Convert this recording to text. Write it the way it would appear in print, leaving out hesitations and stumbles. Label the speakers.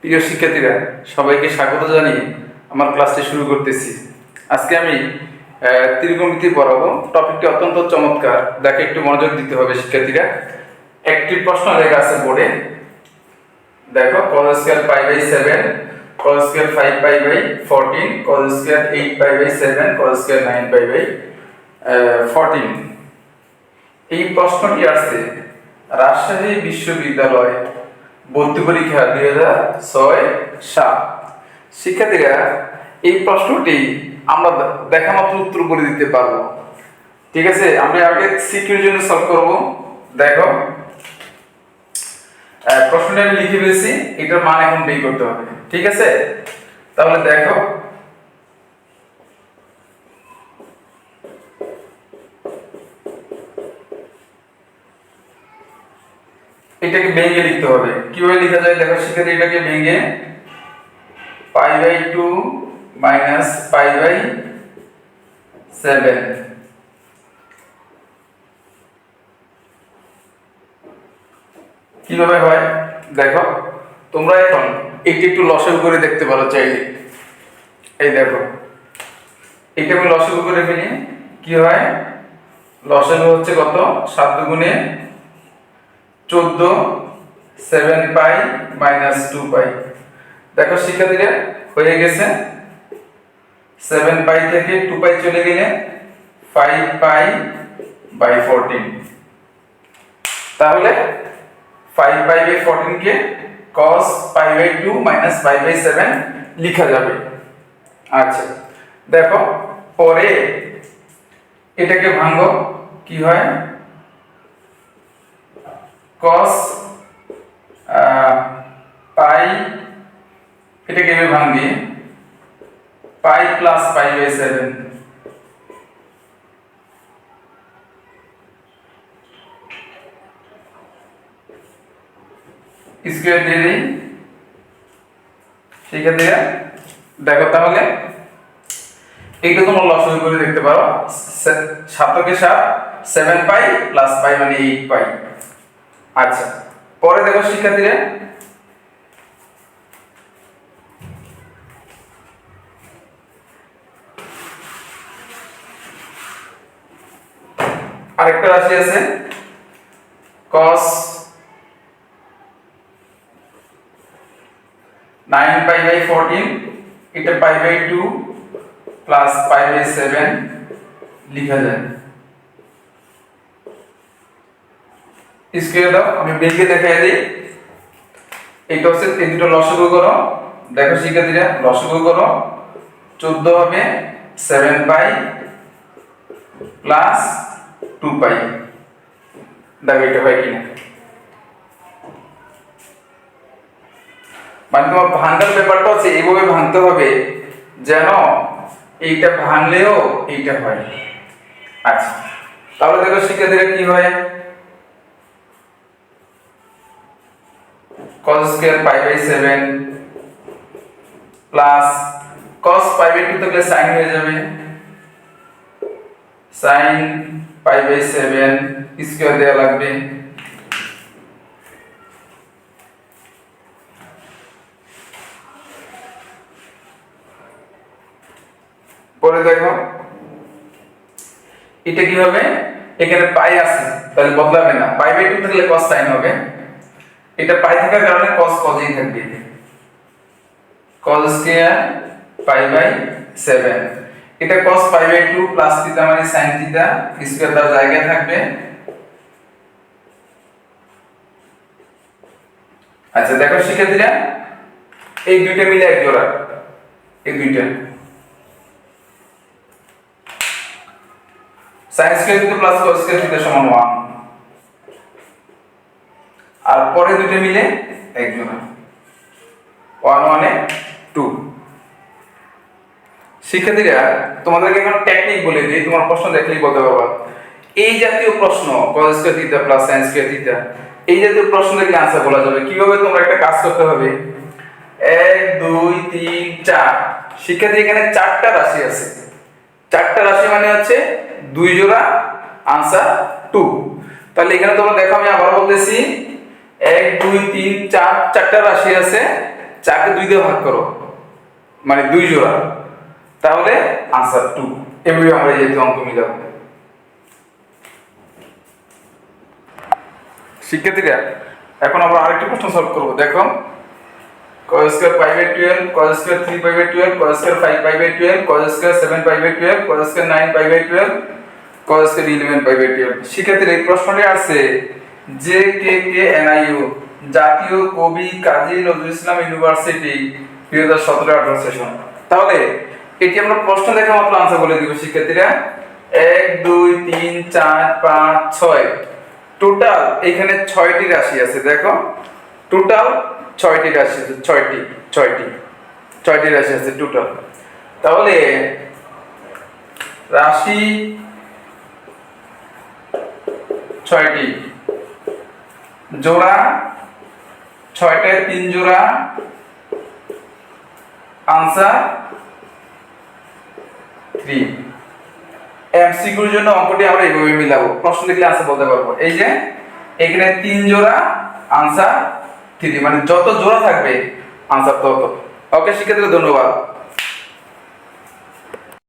Speaker 1: প্রিয় শিক্ষার্থীরা, সবাইকে স্বাগত জানিয়ে আমার ক্লাসটি শুরু করতেছি। আজকে আমি ত্রিকোণমিতি পড়াবো। টপিকটি অত্যন্ত চমৎকার, দেখে একটু মনোযোগ দিতে হবে শিক্ষার্থীরা। একটি প্রশ্ন লেখা আছে বোর্ডে, দেখো cos square pi by 7, cos square 5 pi by 14, cos square 8 pi by 7, cos square 9 pi by 14। এই প্রশ্নটি আসছে রাজশাহী বিশ্ববিদ্যালয় ভর্তি পরীক্ষা 2006-7। শিক্ষার্থীরা, এই প্রশ্নটি আমরা দেখা মাত্র উত্তর করে দিতে পারবো। ঠিক আছে, আমরা আগে সিকিউর জন্য সলভ করব। দেখো প্রশ্নটা আমি লিখে ফেলেছি, এটার মান এখন বের করতে হবে। ঠিক আছে, তাহলে দেখো এটাকে ভেঙে লিখতে হবে। কিভাবে লেখা যায় দেখো শিক্ষার্থী, এটাকে ভেঙে pi by 2 minus pi by 7 কিভাবে হয় দেখো। তোমরা এখন এইটা একটু লসাগু করে দেখতে পারো চাইলে। এই দেখো, এটা আমি লসাগু করে ফেলি। কি হয়, লসাগু হচ্ছে কত? 7 দুগুণে 14, 7 পাই মাইনাস 2 পাই। দেখো শিক্ষার্থীরা, হয়ে গেছে। 7 পাই থেকে 2 পাই চলে গেলে 5 পাই বাই 14। তাহলে 5 পাই বাই 14 কে cos pi by 2 minus pi by 7 লেখা যাবে। আচ্ছা দেখো, পরে এটাকে ভাঙো। কি হয়, cos পাই, এটাকে আমি ভাঙবি pi plus pi by 7। Square দিয়ে দিই। শিক্ষার্থীরা দেখো, তাহলে এইটা তোমরা লসাগু করে দেখতে পারো। 7 কে 7, 7 পাই প্লাস পাই মানে 8 পাই। আচ্ছা, পরে দেখো শিক্ষার্থীরা, আরেকটা রাশি আছে cos 9 পাই বাই 14, এটা pi by 2 plus pi by 7 লেখা যায়। স্কয়ার দাও, আমি বেরিয়ে দেখাই দিই। এইটা হচ্ছে, এই দুটো লসাগু করো। দেখো শিক্ষার্থীরা, লসাগু করো। 14 হবে 7 পাই প্লাস 2 পাই। দেখো এটা হয় কিনা। মানে তোমার ভাঙার ব্যাপারটা হচ্ছে এইভাবে ভাঙতে হবে যেন এইটা ভাঙলেও এইটা হয়। আচ্ছা, তাহলে দেখো শিক্ষার্থীরা কি হয়, cos square pi by 7 plus cos pi by 2 থাকলে sin হয়ে যাবে, sin পাই বাই 7 স্কয়ার দেওয়া লাগবে। পরে দেখো এটা কি হবে, এখানে পাই আছে তাহলে বদলাবে না, পাই বাই 2 থাকলে cos sin হবে। এটা পাই থাকার কারণে cos cosই থাকবে। cos স্কয়ার পাই বাই 7, এটা cos pi by 2 plus theta মানে sin থিটা, স্কয়ার তার জায়গায় থাকবে। আচ্ছা দেখো শিক্ষার্থীরা, এই দুইটা মিলে এক জোড়া, এই দুইটা sin square theta plus cos square theta সমান 1, আর পরে দুটো মিলে এক জোড়া, 1 1 এ 2। শিক্ষার্থীরা, তোমাদেরকে এখন টেকনিক বলে দিই, তোমার প্রশ্ন দেখলেই বলতে পারবা। এই জাতীয় প্রশ্ন cos square theta plus sin square theta, এই জাতীয় প্রশ্ন দেখলে आंसर বলা যাবে। কিভাবে, তোমরা একটা কাজ করতে হবে। 1 2 3 4। শিক্ষার্থী, এখানে 4টা রাশি আছে। 4টা রাশি মানে হচ্ছে 2 জোড়া, आंसर 2। তাহলে এখানে তোমরা দেখো, আমি আবার বলতেছি 1 2 3 4, 4টা রাশি আছে। 4 কে 2 দিয়ে ভাগ করো মানে 2 জোড়া, তাহলে আনসার 2। এভাবে আমরা এই জাতীয় অঙ্ক মিলাবো। শিক্ষার্থীরা এখন আমরা আরেকটি প্রশ্ন সলভ করব। দেখো cos square pi by 12, cos square 3 pi by 12, cos square 5 pi by 12, cos square 7 pi by 12, cos square 9 pi by 12, cos square 11 pi by 12। শিক্ষার্থীরা এই প্রশ্নটি আছে জে কে কে এনআইইউ জাতীয় কবি কাজী নজরুল ইসলাম ইউনিভার্সিটি 2017-18 সেশন। তাহলে এটি আমরা প্রশ্ন দেখা মাত্র आंसर বলে দিব শিক্ষার্থীরা। 1 2 3 4 5 6 টোটাল এখানে 6টি রাশি আছে। দেখো টোটাল 6টি রাশি আছে, 6টি রাশি আছে টোটাল। তাহলে রাশি 6টি, জোড়া 6টায় 3 জোড়া, आंसर 3। এমসিকিউর জন্য অঙ্কটি আমরা এইভাবে মিলাবো, প্রশ্ন লিখলে आंसर বলতে পারবো। এই যে এখানে 3 জোড়া, आंसर 3, মানে যত জোড়া থাকবে आंसर তত। ওকে শিক্ষার্থীরা, ধন্যবাদ।